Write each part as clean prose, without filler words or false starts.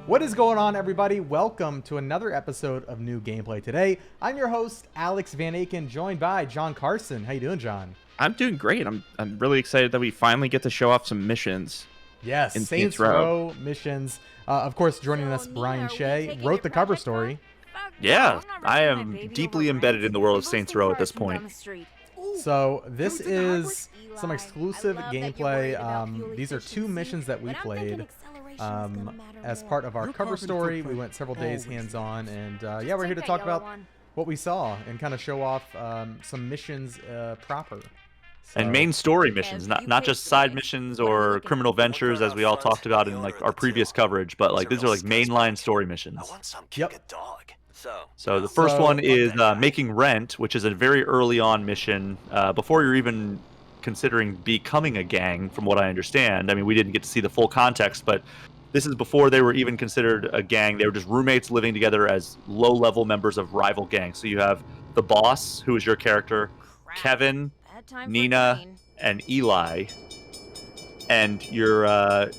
What is going on, everybody? Welcome to another episode of New Gameplay. Today, I'm your host, Alex Van Aken, joined by John Carson. How you doing, John? I'm doing great. I'm really excited that we finally get to show off some missions. Yes, in Saints Row missions. Of course, joining us, Brian Shea, wrote the cover story. Yeah, I am deeply embedded in the world of Saints Row at this point. So this is some exclusive gameplay. These are two missions that we played. As part of our cover story, we went several days hands-on, and yeah, we're here to talk about what we saw and kind of show off some missions proper. So, and main story missions, not just side missions or criminal ventures as we all talked about in like our previous coverage, but like these are like mainline story missions. Yep. So the first one is making rent, which is a very early on mission before you're even considering becoming a gang, from what I understand. I mean, we didn't get to see the full context, but this is before they were even considered a gang. They were just roommates living together as low-level members of rival gangs. So you have the boss, who is your character, Kevin, Nina, and Eli, and you're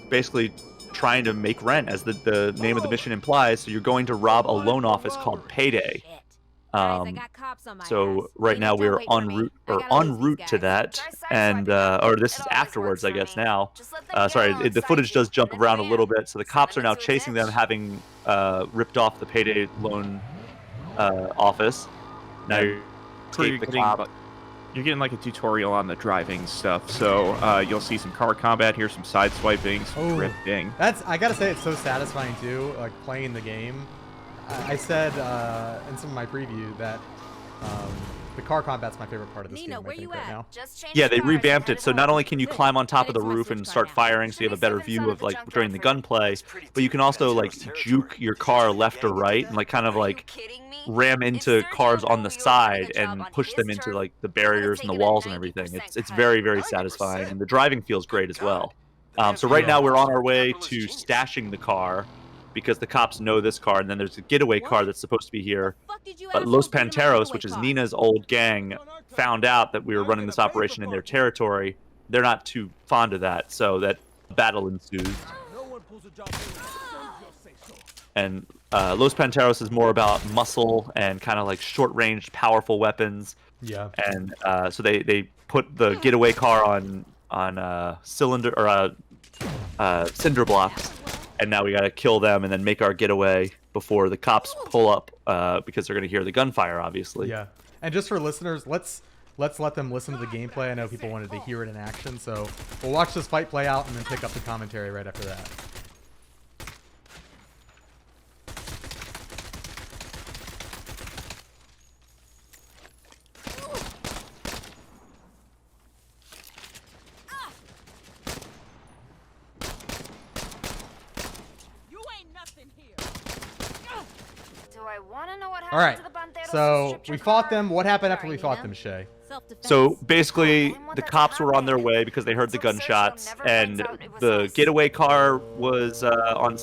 basically trying to make rent, as the name of the mission implies. So you're going to rob a loan office called Payday. So right now we're en route to that, and or this is afterwards, I guess. Now, sorry, the footage does jump around a little bit. So the cops are now chasing them, having ripped off the Payday loan office. Now you're getting like a tutorial on the driving stuff, so you'll see some car combat here, some side swiping, some drifting. I gotta say, it's so satisfying too, like playing the game. I said in some of my preview that the car combat's my favorite part of this game, I think, right now. Yeah, they revamped it, so not only can you climb on top of the roof and start firing, so you have a better view of like during the gunplay, but you can also like juke your car left or right and like kind of like ram into cars on the side and push them into like the barriers and the walls and everything. It's very, very satisfying, and the driving feels great as well. So right now we're on our way to stashing the car, because the cops know this car, and then there's a getaway car that's supposed to be here. But Los Panteros, which is Nina's old gang, found out that we were running this operation in their territory. They're not too fond of that, so that battle ensues. And Los Panteros is more about muscle and kind of like short-range, powerful weapons. Yeah. And so they put the getaway car on cylinder or cinder blocks. And now we got to kill them and then make our getaway before the cops pull up, because they're going to hear the gunfire, obviously. Yeah. And just for listeners, let's let them listen to the gameplay. I know people wanted to hear it in action, so we'll watch this fight play out and then pick up the commentary right after that. All right, so we fought them. What happened after we fought them, Shay? So basically, the cops were on their way because they heard the gunshots, and the getaway car was on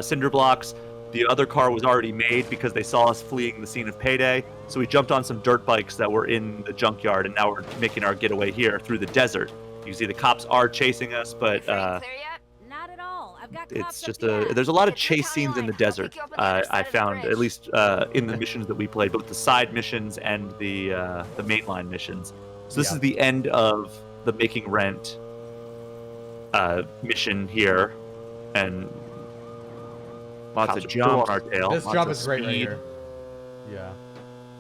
cinder blocks. The other car was already made because they saw us fleeing the scene of Payday. So we jumped on some dirt bikes that were in the junkyard, and now we're making our getaway here through the desert. You can see the cops are chasing us, but it's just there's a lot of chase scenes in the desert. I found, at least in the missions that we played, both the side missions and the mainline missions. So this is the end of the making rent mission here, and lots of jump on our tail. This jump is great right here. Yeah,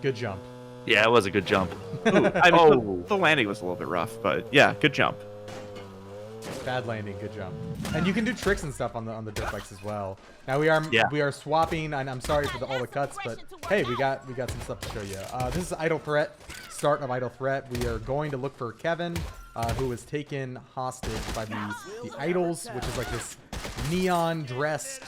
good jump. Yeah, it was a good jump. Ooh, I mean, the landing was a little bit rough, but yeah, good jump. Bad landing, good jump. And you can do tricks and stuff on the dirt bikes as well. Now we are swapping, and I'm sorry for all the cuts, but hey, we got some stuff to show you. This is Idle Threat, start of Idle Threat. We are going to look for Kevin, who was taken hostage by the Idols, which is like this neon dressed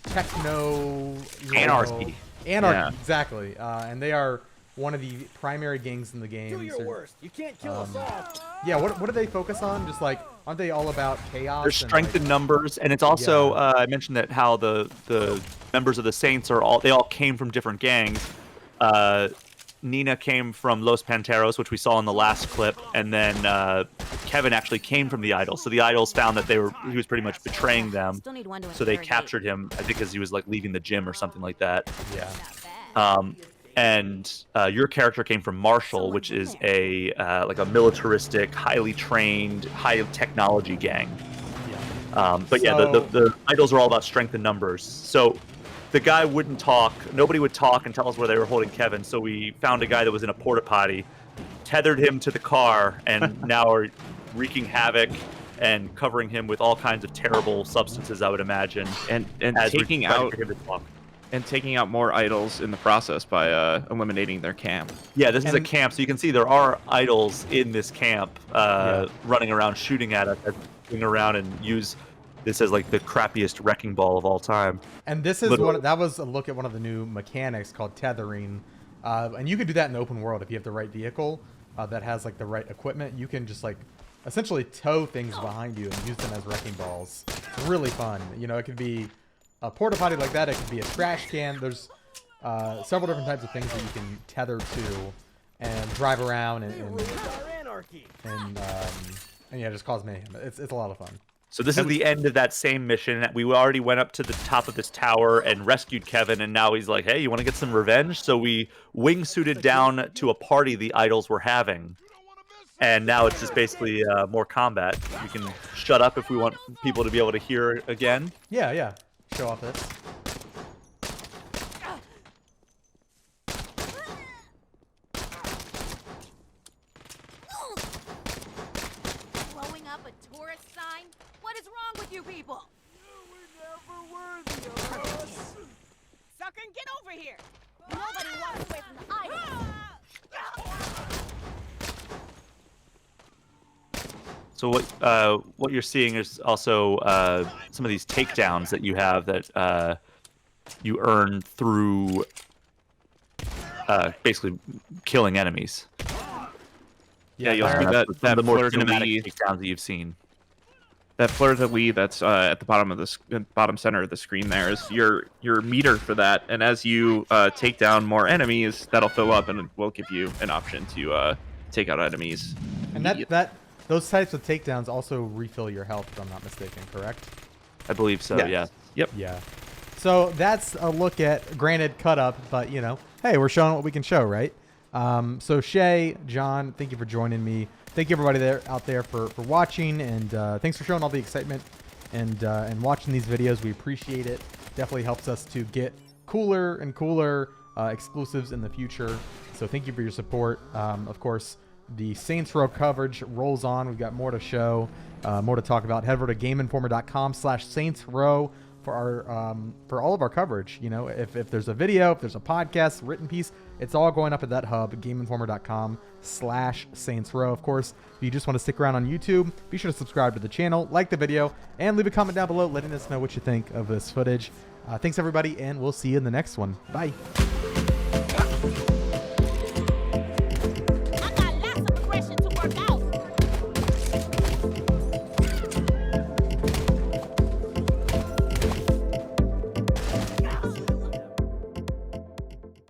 techno anarchy. Anarchy, exactly. And they are one of the primary gangs in the game. Do your worst. You can't kill us all. Yeah, what do they focus on? Just like, aren't they all about chaos? There's strength in numbers, and it's also I mentioned that how the members of the Saints they all came from different gangs. Nina came from Los Panteros, which we saw in the last clip, and then Kevin actually came from the Idols. So the Idols found that he was pretty much betraying them, so they captured him. I think because he was like leaving the gym or something like that. Yeah. And your character came from Marshall, which is a like a militaristic, highly trained, high technology gang. But yeah, the Idols are all about strength in numbers. So the guy wouldn't talk. Nobody would talk and tell us where they were holding Kevin. So we found a guy that was in a porta potty, tethered him to the car, and now are wreaking havoc and covering him with all kinds of terrible substances, I would imagine, and taking out more idols in the process by eliminating their camp. Yeah, this is a camp, so you can see there are idols in this camp running around shooting at us, going around and use this as like the crappiest wrecking ball of all time. And this is that was a look at one of the new mechanics called tethering, and you can do that in the open world if you have the right vehicle that has like the right equipment. You can just like essentially tow things behind you and use them as wrecking balls. It's really fun. You know, it could be a porta potty like that. It could be a trash can. There's several different types of things that you can tether to and drive around and yeah, just cause mayhem. It's a lot of fun. So this is the end of that same mission. We already went up to the top of this tower and rescued Kevin, and now he's like, hey, you want to get some revenge? So we wingsuited down to a party the idols were having. And now it's just basically more combat. We can shut up if we want people to be able to hear again. Yeah. Show off this. Blowing up a tourist sign? What is wrong with you people? We're never worthy of us. Sucker, get over here! Nobody walks away from the idol. So what you're seeing is also some of these takedowns that you have that you earn through basically killing enemies. Yeah, you'll see that the more cinematic takedowns that you've seen. That fleur-de-lis that's at the bottom of the bottom center of the screen there is your meter for that, and as you take down more enemies, that'll fill up and it will give you an option to take out enemies. And those types of takedowns also refill your health, if I'm not mistaken, correct? I believe so, yeah. Yep. Yeah. So that's a look at, granted, cut up, but, you know, hey, we're showing what we can show, right? So Shay, John, thank you for joining me. Thank you, everybody out there for watching, and thanks for showing all the excitement and watching these videos. We appreciate it. Definitely helps us to get cooler and cooler exclusives in the future. So thank you for your support. Of course, the Saints Row coverage rolls on. We've got more to show, more to talk about. Head over to GameInformer.com/Saints Row for our for all of our coverage. You know, if there's a video, if there's a podcast, written piece, it's all going up at that hub, GameInformer.com/Saints Row. Of course, if you just want to stick around on YouTube, be sure to subscribe to the channel, like the video, and leave a comment down below letting us know what you think of this footage. Thanks, everybody, and we'll see you in the next one. Bye.